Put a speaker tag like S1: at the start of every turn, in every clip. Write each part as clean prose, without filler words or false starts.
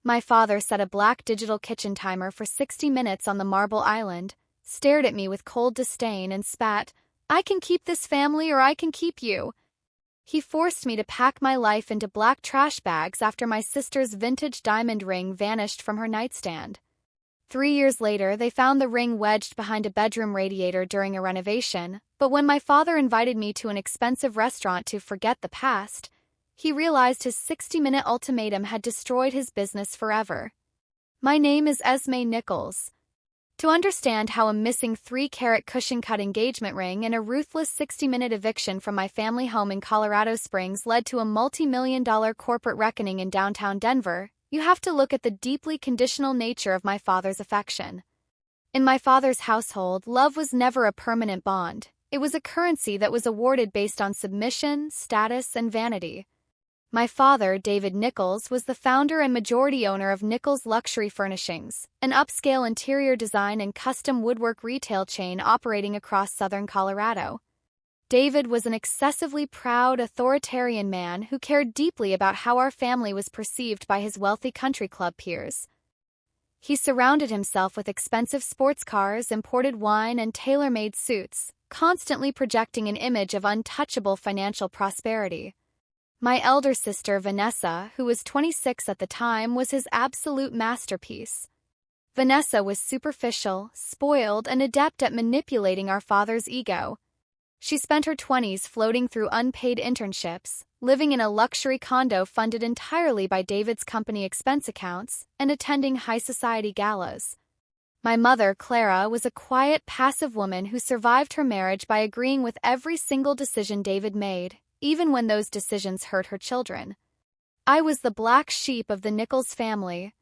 S1: My father set a black digital kitchen timer for 60 minutes on the marble island, stared at me with cold disdain and spat, "I can keep this family or I can keep you." He forced me to pack my life into black trash bags after my sister's vintage diamond ring vanished from her nightstand. 3 years later, they found the ring wedged behind a bedroom radiator during a renovation, but when my father invited me to an expensive restaurant to forget the past, he realized his 60-minute ultimatum had destroyed his business forever. My name is Esme Nichols. To understand how a missing 3-carat cushion-cut engagement ring and a ruthless 60-minute eviction from my family home in Colorado Springs led to a multi-million-dollar corporate reckoning in downtown Denver, you have to look at the deeply conditional nature of my father's affection. In my father's household, love was never a permanent bond. It was a currency that was awarded based on submission, status, and vanity. My father, David Nichols, was the founder and majority owner of Nichols Luxury Furnishings, an upscale interior design and custom woodwork retail chain operating across southern Colorado. David was an excessively proud, authoritarian man who cared deeply about how our family was perceived by his wealthy country club peers. He surrounded himself with expensive sports cars, imported wine, and tailor-made suits, constantly projecting an image of untouchable financial prosperity. My elder sister, Vanessa, who was 26 at the time, was his absolute masterpiece. Vanessa was superficial, spoiled, and adept at manipulating our father's ego. She spent her 20s floating through unpaid internships, living in a luxury condo funded entirely by David's company expense accounts, and attending high-society galas. My mother, Clara, was a quiet, passive woman who survived her marriage by agreeing with every single decision David made, even when those decisions hurt her children. I was the black sheep of the Nichols family.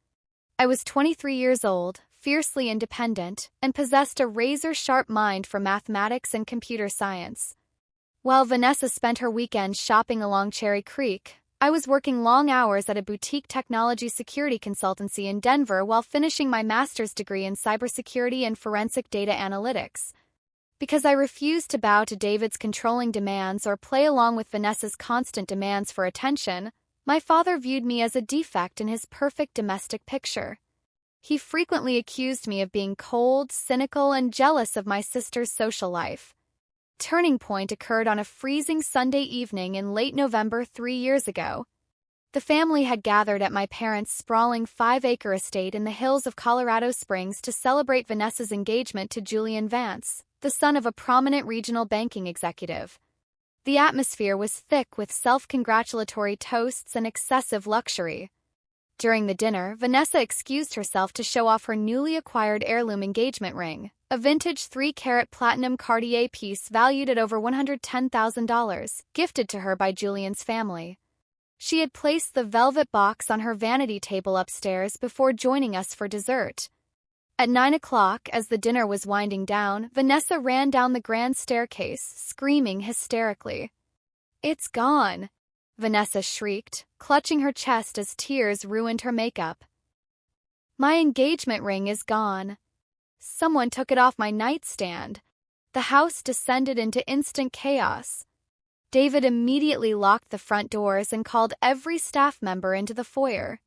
S1: I was 23 years old, fiercely independent, and possessed a razor-sharp mind for mathematics and computer science. While Vanessa spent her weekends shopping along Cherry Creek, I was working long hours at a boutique technology security consultancy in Denver while finishing my master's degree in cybersecurity and forensic data analytics. Because I refused to bow to David's controlling demands or play along with Vanessa's constant demands for attention, my father viewed me as a defect in his perfect domestic picture. He frequently accused me of being cold, cynical, and jealous of my sister's social life. Turning point occurred on a freezing Sunday evening in late November 3 years ago. The family had gathered at my parents' sprawling 5-acre estate in the hills of Colorado Springs to celebrate Vanessa's engagement to Julian Vance, the son of a prominent regional banking executive. The atmosphere was thick with self-congratulatory toasts and excessive luxury. During the dinner, Vanessa excused herself to show off her newly acquired heirloom engagement ring, a vintage 3-carat platinum Cartier piece valued at over $110,000, gifted to her by Julian's family. She had placed the velvet box on her vanity table upstairs before joining us for dessert. At 9 o'clock, as the dinner was winding down, Vanessa ran down the grand staircase, screaming hysterically. "It's gone!" Vanessa shrieked, clutching her chest as tears ruined her makeup. "My engagement ring is gone. Someone took it off my nightstand." The house descended into instant chaos. David immediately locked the front doors and called every staff member into the foyer.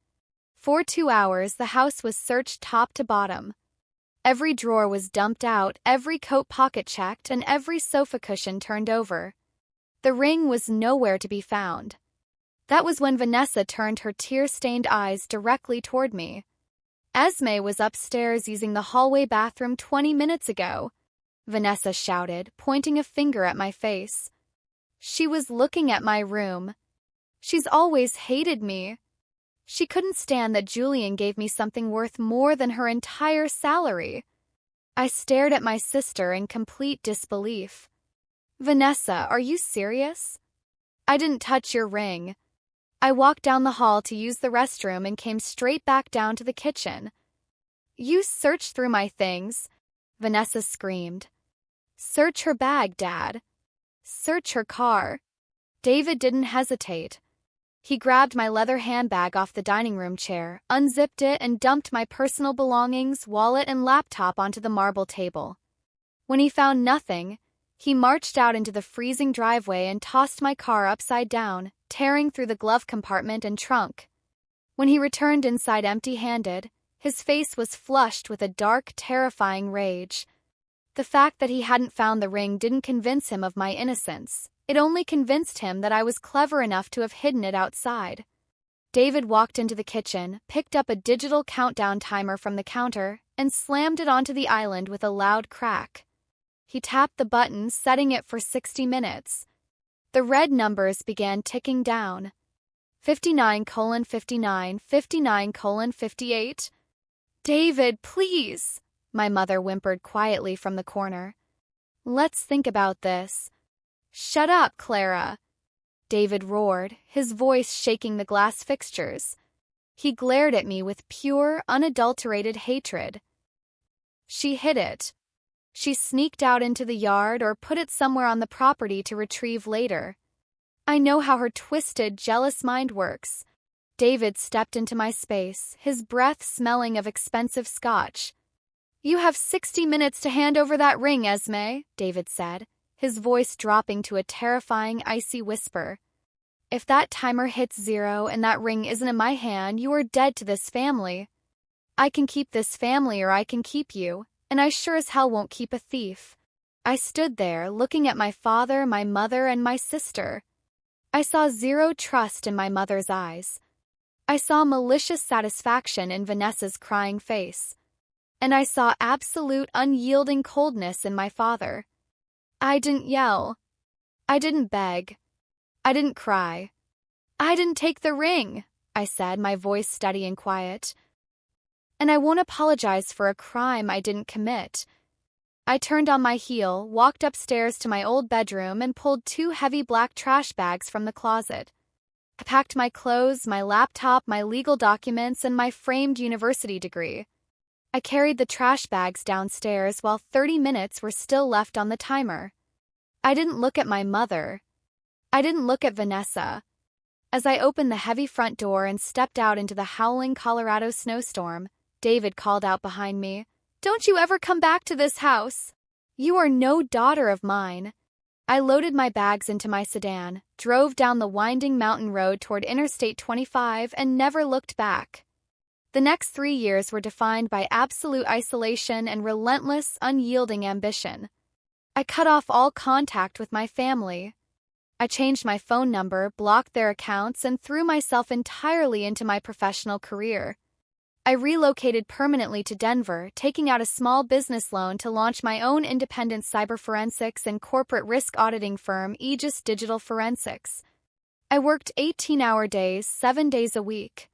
S1: For 2 hours, the house was searched top to bottom. Every drawer was dumped out, every coat pocket checked, and every sofa cushion turned over. The ring was nowhere to be found. That was when Vanessa turned her tear-stained eyes directly toward me. "Esme was upstairs using the hallway bathroom 20 minutes ago," Vanessa shouted, pointing a finger at my face. "She was looking at my room. She's always hated me. She couldn't stand that Julian gave me something worth more than her entire salary." I stared at my sister in complete disbelief. "Vanessa, are you serious? I didn't touch your ring." I walked down the hall to use the restroom and came straight back down to the kitchen. "You searched through my things," Vanessa screamed. "Search her bag, Dad. Search her car." David didn't hesitate. He grabbed my leather handbag off the dining room chair, unzipped it, and dumped my personal belongings, wallet, and laptop onto the marble table. When he found nothing, he marched out into the freezing driveway and tossed my car upside down, tearing through the glove compartment and trunk. When he returned inside empty-handed, his face was flushed with a dark, terrifying rage. The fact that he hadn't found the ring didn't convince him of my innocence. It only convinced him that I was clever enough to have hidden it outside. David walked into the kitchen, picked up a digital countdown timer from the counter, and slammed it onto the island with a loud crack. He tapped the button, setting it for 60 minutes. The red numbers began ticking down. 59:59, 59:58. "David, please," my mother whimpered quietly from the corner. "Let's think about this." "Shut up, Clara," David roared, his voice shaking the glass fixtures. He glared at me with pure, unadulterated hatred. "She hid it. She sneaked out into the yard or put it somewhere on the property to retrieve later. I know how her twisted, jealous mind works." David stepped into my space, his breath smelling of expensive scotch. "You have 60 minutes to hand over that ring, Esme," David said, his voice dropping to a terrifying, icy whisper. "If that timer hits 0 and that ring isn't in my hand, you are dead to this family. I can keep this family or I can keep you, and I sure as hell won't keep a thief." I stood there, looking at my father, my mother, and my sister. I saw zero trust in my mother's eyes. I saw malicious satisfaction in Vanessa's crying face. And I saw absolute unyielding coldness in my father. I didn't yell. I didn't beg. I didn't cry. "I didn't take the ring," I said, my voice steady and quiet. "And I won't apologize for a crime I didn't commit." I turned on my heel, walked upstairs to my old bedroom, and pulled 2 heavy black trash bags from the closet. I packed my clothes, my laptop, my legal documents, and my framed university degree. I carried the trash bags downstairs while 30 minutes were still left on the timer. I didn't look at my mother. I didn't look at Vanessa. As I opened the heavy front door and stepped out into the howling Colorado snowstorm, David called out behind me, "Don't you ever come back to this house. You are no daughter of mine." I loaded my bags into my sedan, drove down the winding mountain road toward Interstate 25, and never looked back. The next 3 years were defined by absolute isolation and relentless, unyielding ambition. I cut off all contact with my family. I changed my phone number, blocked their accounts, and threw myself entirely into my professional career. I relocated permanently to Denver, taking out a small business loan to launch my own independent cyberforensics and corporate risk auditing firm, Aegis Digital Forensics. I worked 18-hour days, 7 days a week.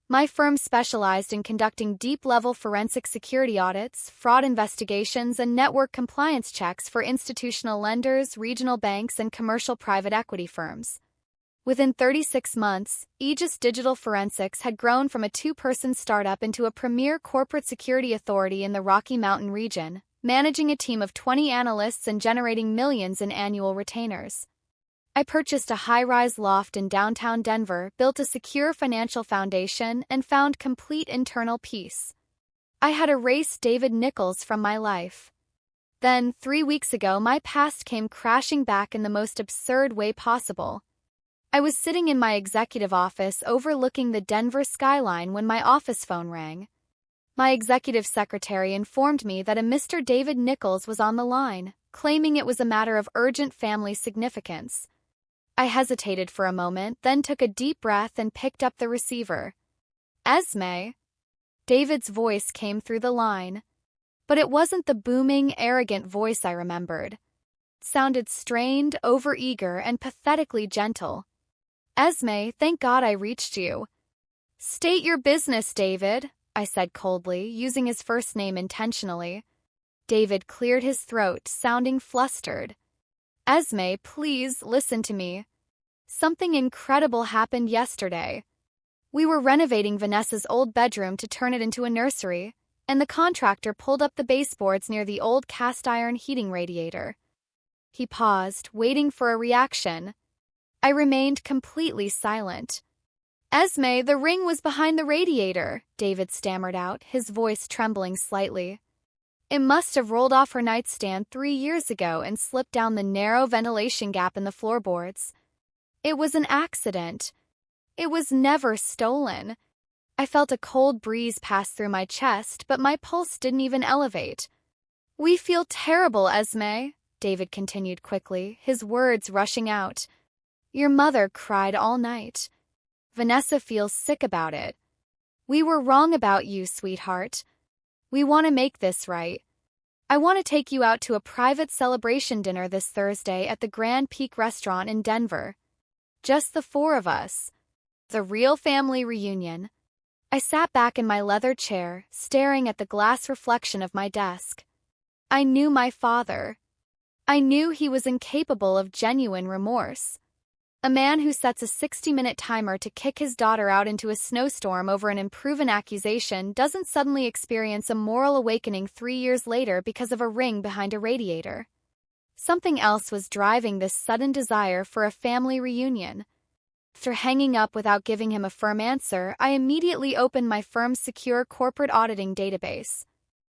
S1: My firm specialized in conducting deep-level forensic security audits, fraud investigations, and network compliance checks for institutional lenders, regional banks, and commercial private equity firms. Within 36 months, Aegis Digital Forensics had grown from a 2-person startup into a premier corporate security authority in the Rocky Mountain region, managing a team of 20 analysts and generating millions in annual retainers. I purchased a high-rise loft in downtown Denver, built a secure financial foundation, and found complete internal peace. I had erased David Nichols from my life. Then, 3 weeks ago, my past came crashing back in the most absurd way possible. I was sitting in my executive office overlooking the Denver skyline when my office phone rang. My executive secretary informed me that a Mr. David Nichols was on the line, claiming it was a matter of urgent family significance. I hesitated for a moment, then took a deep breath and picked up the receiver. "Esme?" David's voice came through the line. But it wasn't the booming, arrogant voice I remembered. It sounded strained, overeager, and pathetically gentle. "Esme, thank God I reached you." "State your business, David," I said coldly, using his first name intentionally. David cleared his throat, sounding flustered. "Esme, please listen to me. Something incredible happened yesterday. We were renovating Vanessa's old bedroom to turn it into a nursery, and the contractor pulled up the baseboards near the old cast-iron heating radiator." He paused, waiting for a reaction. I remained completely silent. "Esme, the ring was behind the radiator," David stammered out, his voice trembling slightly. "It must have rolled off her nightstand 3 years ago and slipped down the narrow ventilation gap in the floorboards. It was an accident. It was never stolen." I felt a cold breeze pass through my chest, but my pulse didn't even elevate. "We feel terrible, Esme," David continued quickly, his words rushing out. "Your mother cried all night. Vanessa feels sick about it. We were wrong about you, sweetheart. We want to make this right. I want to take you out to a private celebration dinner this Thursday at the Grand Peak restaurant in Denver. Just the four of us. The real family reunion." I sat back in my leather chair, staring at the glass reflection of my desk. I knew my father. I knew he was incapable of genuine remorse. A man who sets a 60-minute timer to kick his daughter out into a snowstorm over an unproven accusation doesn't suddenly experience a moral awakening 3 years later because of a ring behind a radiator. Something else was driving this sudden desire for a family reunion. After hanging up without giving him a firm answer, I immediately opened my firm's secure corporate auditing database.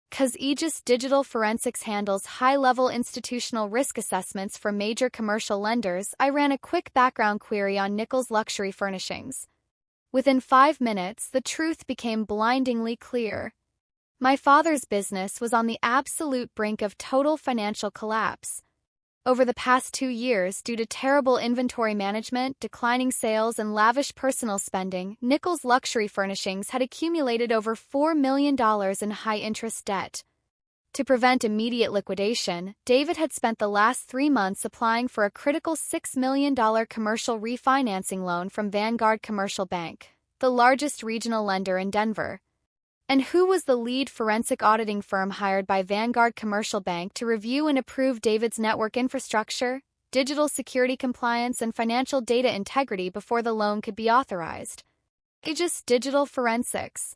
S1: Because Aegis Digital Forensics handles high-level institutional risk assessments for major commercial lenders, I ran a quick background query on Nichols Luxury Furnishings. Within 5 minutes, the truth became blindingly clear. My father's business was on the absolute brink of total financial collapse. Over the past 2 years, due to terrible inventory management, declining sales, and lavish personal spending, Nichols Luxury Furnishings had accumulated over $4 million in high-interest debt. To prevent immediate liquidation, David had spent the last 3 months applying for a critical $6 million commercial refinancing loan from Vanguard Commercial Bank, the largest regional lender in Denver. And who was the lead forensic auditing firm hired by Vanguard Commercial Bank to review and approve David's network infrastructure, digital security compliance, and financial data integrity before the loan could be authorized? Aegis Digital Forensics.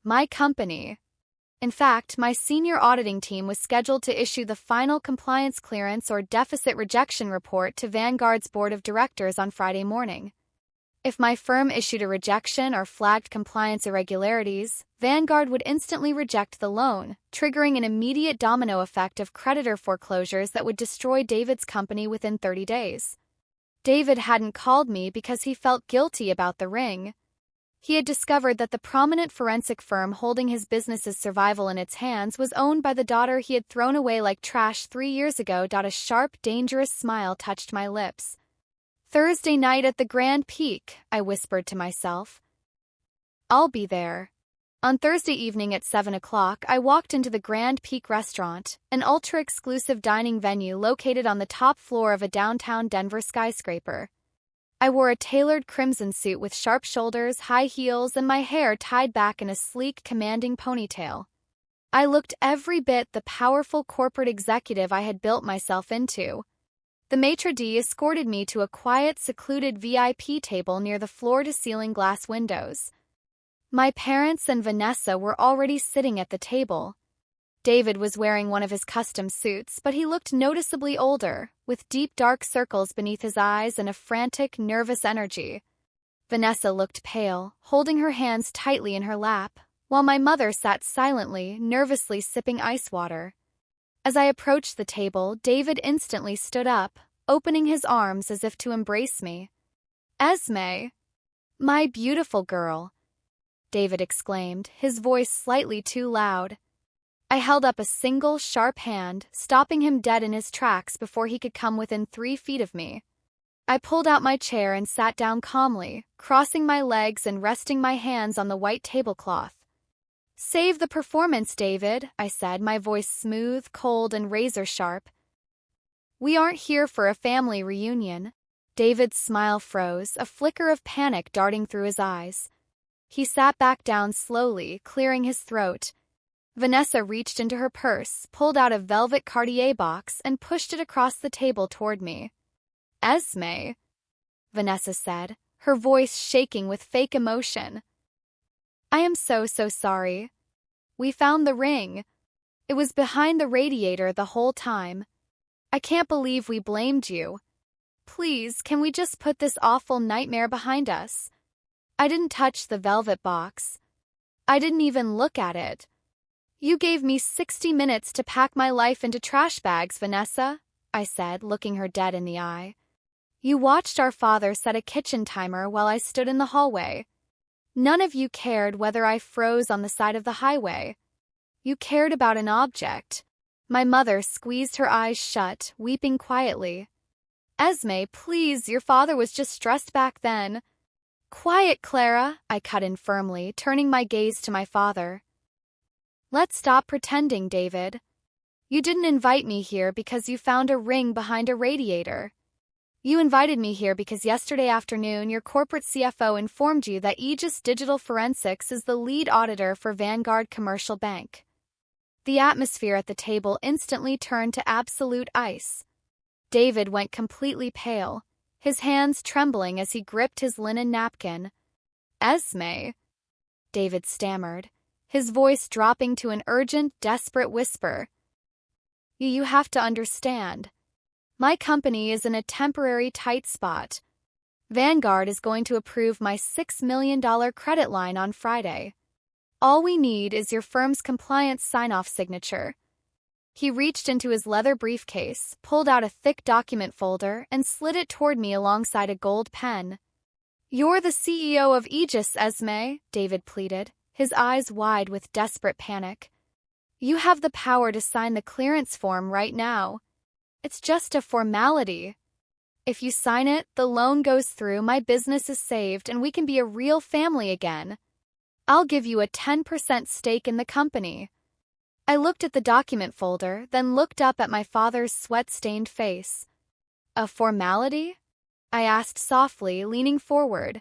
S1: My company. In fact, my senior auditing team was scheduled to issue the final compliance clearance or deficit rejection report to Vanguard's board of directors on Friday morning. If my firm issued a rejection or flagged compliance irregularities, Vanguard would instantly reject the loan, triggering an immediate domino effect of creditor foreclosures that would destroy David's company within 30 days. David hadn't called me because he felt guilty about the ring. He had discovered that the prominent forensic firm holding his business's survival in its hands was owned by the daughter he had thrown away like trash 3 years ago. A sharp, dangerous smile touched my lips. "Thursday night at the Grand Peak," I whispered to myself. "I'll be there." On Thursday evening at 7 o'clock, I walked into the Grand Peak restaurant, an ultra-exclusive dining venue located on the top floor of a downtown Denver skyscraper. I wore a tailored crimson suit with sharp shoulders, high heels, and my hair tied back in a sleek, commanding ponytail. I looked every bit the powerful corporate executive I had built myself into. The maitre d' escorted me to a quiet, secluded VIP table near the floor-to-ceiling glass windows. My parents and Vanessa were already sitting at the table. David was wearing one of his custom suits, but he looked noticeably older, with deep dark circles beneath his eyes and a frantic, nervous energy. Vanessa looked pale, holding her hands tightly in her lap, while my mother sat silently, nervously sipping ice water. As I approached the table, David instantly stood up, opening his arms as if to embrace me. "Esme! My beautiful girl!" David exclaimed, his voice slightly too loud. I held up a single, sharp hand, stopping him dead in his tracks before he could come within 3 feet of me. I pulled out my chair and sat down calmly, crossing my legs and resting my hands on the white tablecloth. "Save the performance, David," I said, my voice smooth, cold, and razor-sharp. "We aren't here for a family reunion." David's smile froze, a flicker of panic darting through his eyes. He sat back down slowly, clearing his throat. Vanessa reached into her purse, pulled out a velvet Cartier box, and pushed it across the table toward me. "Esme," Vanessa said, her voice shaking with fake emotion. "I am so sorry. We found the ring. It was behind the radiator the whole time. I can't believe we blamed you. Please, can we just put this awful nightmare behind us? I didn't touch the velvet box. I didn't even look at it. You gave me 60 minutes to pack my life into trash bags, Vanessa," I said, looking her dead in the eye. "You watched our father set a kitchen timer while I stood in the hallway. None of you cared whether I froze on the side of the highway. You cared about an object. My mother squeezed her eyes shut, weeping quietly. Esme, please, your father was just stressed back then. Quiet, Clara, I cut in firmly, turning my gaze to my father. Let's stop pretending, David. You didn't invite me here because you found a ring behind a radiator. You invited me here because yesterday afternoon your corporate CFO informed you that Aegis Digital Forensics is the lead auditor for Vanguard Commercial Bank. The atmosphere at the table instantly turned to absolute ice. David went completely pale, his hands trembling as he gripped his linen napkin. Esme, David stammered, his voice dropping to an urgent, desperate whisper. You have to understand. My company is in a temporary tight spot. Vanguard is going to approve my $6 million credit line on Friday. All we need is your firm's compliance sign-off signature. He reached into his leather briefcase, pulled out a thick document folder, and slid it toward me alongside a gold pen. You're the CEO of Aegis, Esme, David pleaded, his eyes wide with desperate panic. You have the power to sign the clearance form right now. It's just a formality. If you sign it, the loan goes through, my business is saved, and we can be a real family again. I'll give you a 10% stake in the company. I looked at the document folder, then looked up at my father's sweat-stained face. A formality? I asked softly, leaning forward.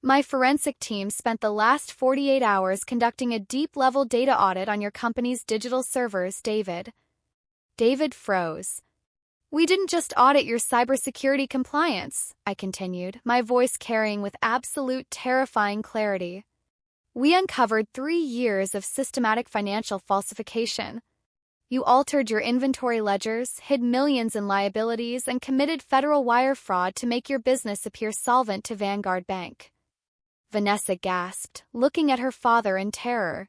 S1: My forensic team spent the last 48 hours conducting a deep-level data audit on your company's digital servers, David. David froze. We didn't just audit your cybersecurity compliance, I continued, my voice carrying with absolute terrifying clarity. We uncovered 3 years of systematic financial falsification. You altered your inventory ledgers, hid millions in liabilities, and committed federal wire fraud to make your business appear solvent to Vanguard Bank. Vanessa gasped, looking at her father in terror.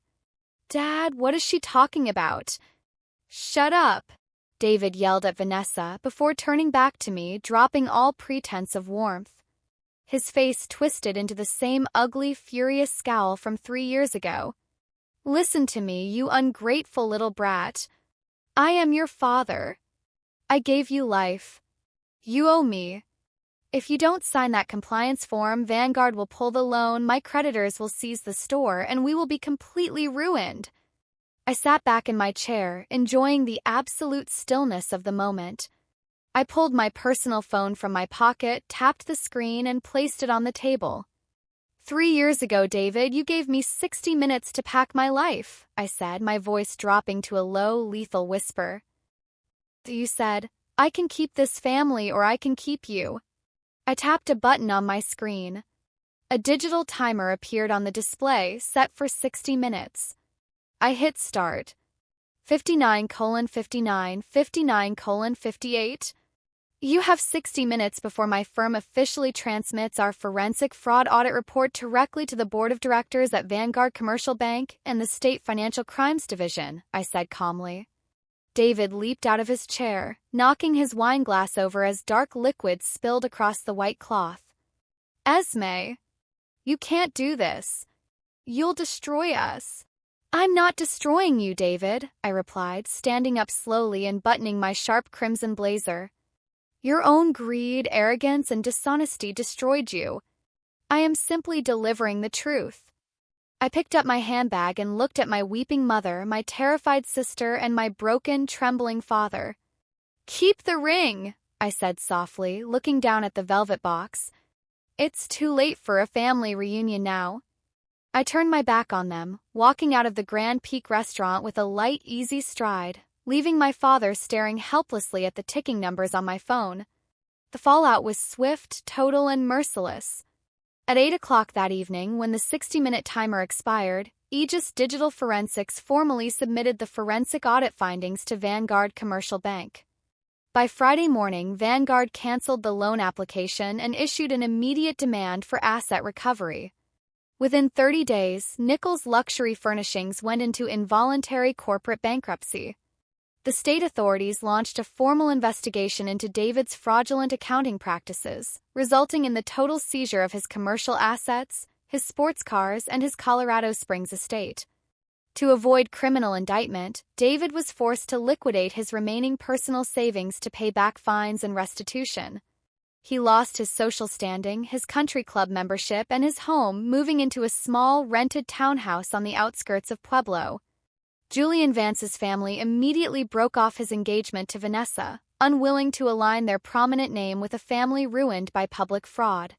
S1: Dad, what is she talking about? Shut up, David yelled at Vanessa before turning back to me, dropping all pretense of warmth. His face twisted into the same ugly, furious scowl from 3 years ago. Listen to me, you ungrateful little brat. I am your father. I gave you life. You owe me. If you don't sign that compliance form, Vanguard will pull the loan, my creditors will seize the store, and we will be completely ruined. I sat back in my chair, enjoying the absolute stillness of the moment. I pulled my personal phone from my pocket, tapped the screen, and placed it on the table. 3 years ago, David, you gave me 60 minutes to pack my life, I said, my voice dropping to a low, lethal whisper. You said, I can keep this family or I can keep you. I tapped a button on my screen. A digital timer appeared on the display, set for 60 minutes. I hit start. 59:59, 59:58. You have 60 minutes before my firm officially transmits our forensic fraud audit report directly to the board of directors at Vanguard Commercial Bank and the State Financial Crimes Division, I said calmly. David leaped out of his chair, knocking his wine glass over as dark liquid spilled across the white cloth. Esme, you can't do this. You'll destroy us. I'm not destroying you, David, I replied, standing up slowly and buttoning my sharp crimson blazer. Your own greed, arrogance, and dishonesty destroyed you. I am simply delivering the truth. I picked up my handbag and looked at my weeping mother, my terrified sister, and my broken, trembling father. Keep the ring, I said softly, looking down at the velvet box. It's too late for a family reunion now. I turned my back on them, walking out of the Grand Peak restaurant with a light, easy stride, leaving my father staring helplessly at the ticking numbers on my phone. The fallout was swift, total, and merciless. At 8 o'clock that evening, when the 60-minute timer expired, Aegis Digital Forensics formally submitted the forensic audit findings to Vanguard Commercial Bank. By Friday morning, Vanguard canceled the loan application and issued an immediate demand for asset recovery. Within 30 days, Nichols Luxury Furnishings went into involuntary corporate bankruptcy. The state authorities launched a formal investigation into David's fraudulent accounting practices, resulting in the total seizure of his commercial assets, his sports cars, and his Colorado Springs estate. To avoid criminal indictment, David was forced to liquidate his remaining personal savings to pay back fines and restitution. He lost his social standing, his country club membership, and his home, moving into a small, rented townhouse on the outskirts of Pueblo. Julian Vance's family immediately broke off his engagement to Vanessa, unwilling to align their prominent name with a family ruined by public fraud.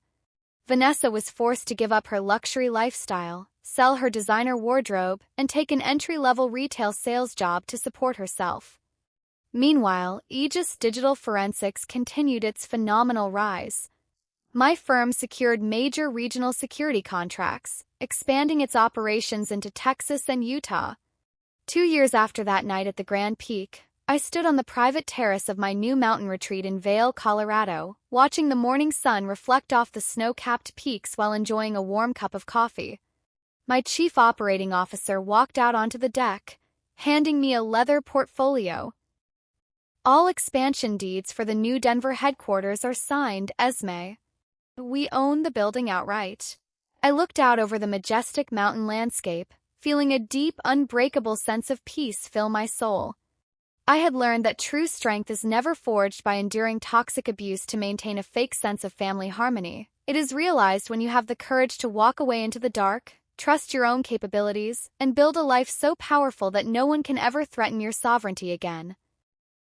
S1: Vanessa was forced to give up her luxury lifestyle, sell her designer wardrobe, and take an entry-level retail sales job to support herself. Meanwhile, Aegis Digital Forensics continued its phenomenal rise. My firm secured major regional security contracts, expanding its operations into Texas and Utah. 2 years after that night at the Grand Peak, I stood on the private terrace of my new mountain retreat in Vail, Colorado, watching the morning sun reflect off the snow-capped peaks while enjoying a warm cup of coffee. My chief operating officer walked out onto the deck, handing me a leather portfolio. All expansion deeds for the new Denver headquarters are signed, Esme. We own the building outright. I looked out over the majestic mountain landscape, feeling a deep, unbreakable sense of peace fill my soul. I had learned that true strength is never forged by enduring toxic abuse to maintain a fake sense of family harmony. It is realized when you have the courage to walk away into the dark, trust your own capabilities, and build a life so powerful that no one can ever threaten your sovereignty again.